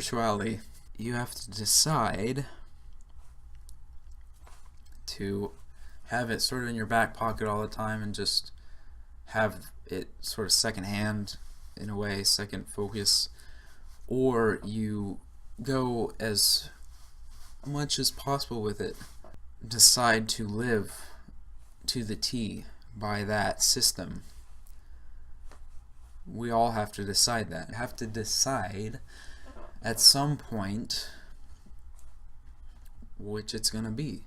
spirituality, you have to decide to have it sort of in your back pocket all the time and just have it sort of secondhand in a way, second focus, or you go as much as possible with it. Decide to live to the T by that system. We all have to decide that. Have to decide at some point which it's going to be.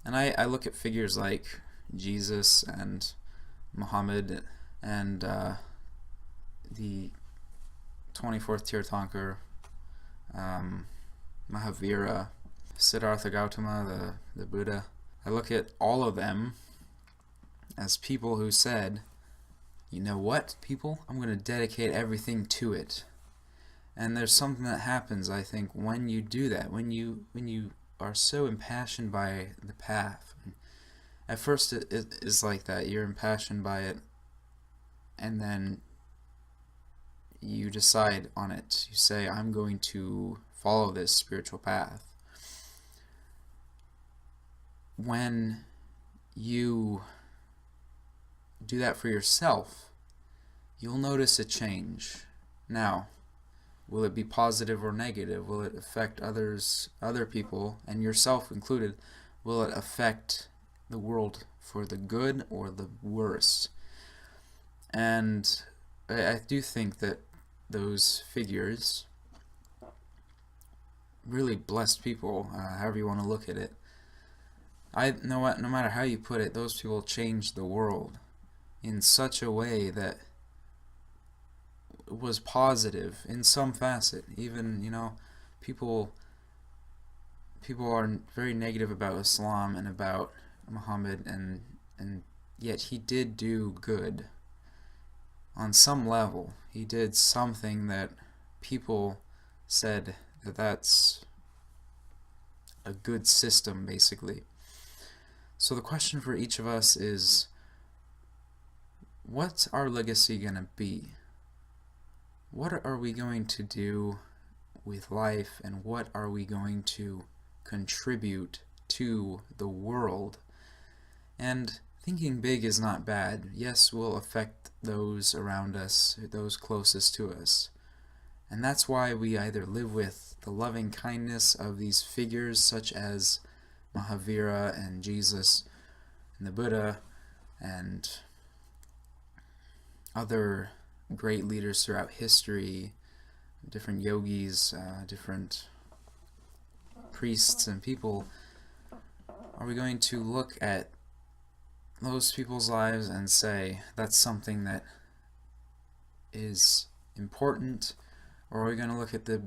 And I look at figures like Jesus and Muhammad and the 24th Tirthankar, Mahavira, Siddhartha Gautama, the Buddha. I look at all of them as people who said, you know what, people? I'm going to dedicate everything to it. And there's something that happens, I think, when you do that, when you are so impassioned by the path. At first it is like that. You're impassioned by it, and then you decide on it. You say, I'm going to follow this spiritual path. When you do that for yourself, you'll notice a change. Now, will it be positive or negative? Will it affect other people, and yourself included? Will it affect the world for the good or the worse? And I do think that those figures really blessed people, however you want to look at it. No matter how you put it, those people changed the world in such a way that was positive in some facet. Even, people are very negative about Islam and about Muhammad, and yet he did do good on some level. He did something that people said that that's a good system, basically. So the question for each of us is, what's our legacy going to be? What are we going to do with life, and what are we going to contribute to the world? And thinking big is not bad. Yes, we'll affect those around us, those closest to us. And that's why we either live with the loving kindness of these figures such as Mahavira and Jesus and the Buddha and other great leaders throughout history, different yogis, different priests and people. Are we going to look at those people's lives and say that's something that is important, or are we going to look at the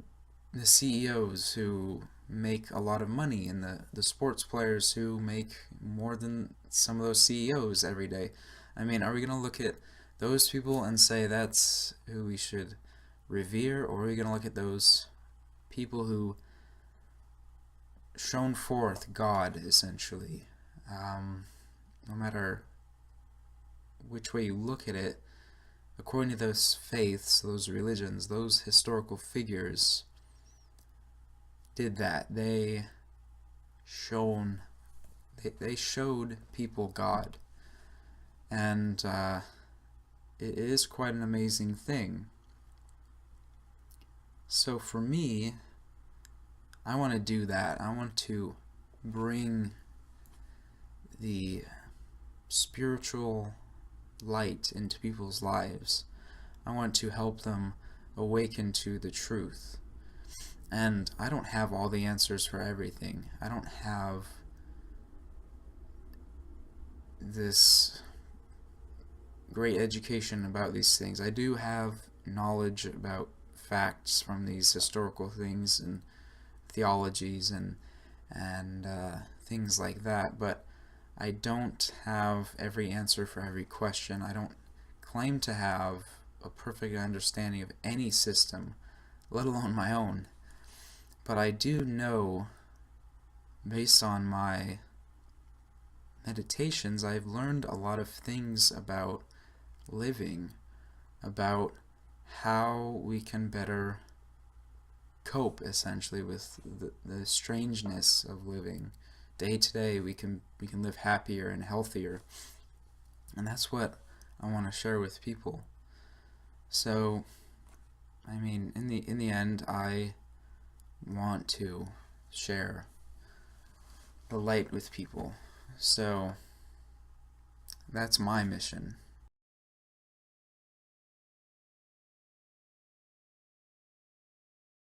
CEOs who make a lot of money and the sports players who make more than some of those CEOs every day? I mean, are we going to look at those people and say that's who we should revere, or are we going to look at those people who shone forth God, essentially? No matter which way you look at it, according to those faiths, those religions, those historical figures did that. They showed people God. And it is quite an amazing thing. So for me, I want to do that. I want to bring the spiritual light into people's lives. I want to help them awaken to the truth. And I don't have all the answers for everything. I don't have this great education about these things. I do have knowledge about facts from these historical things and theologies and things like that, but I don't have every answer for every question. I don't claim to have a perfect understanding of any system, let alone my own. But I do know, based on my meditations, I've learned a lot of things about living, about how we can better cope essentially with the strangeness of living. Day to day we can live happier and healthier. And that's what I want to share with people. So, I mean, in the end, I want to share the light with people. So that's my mission.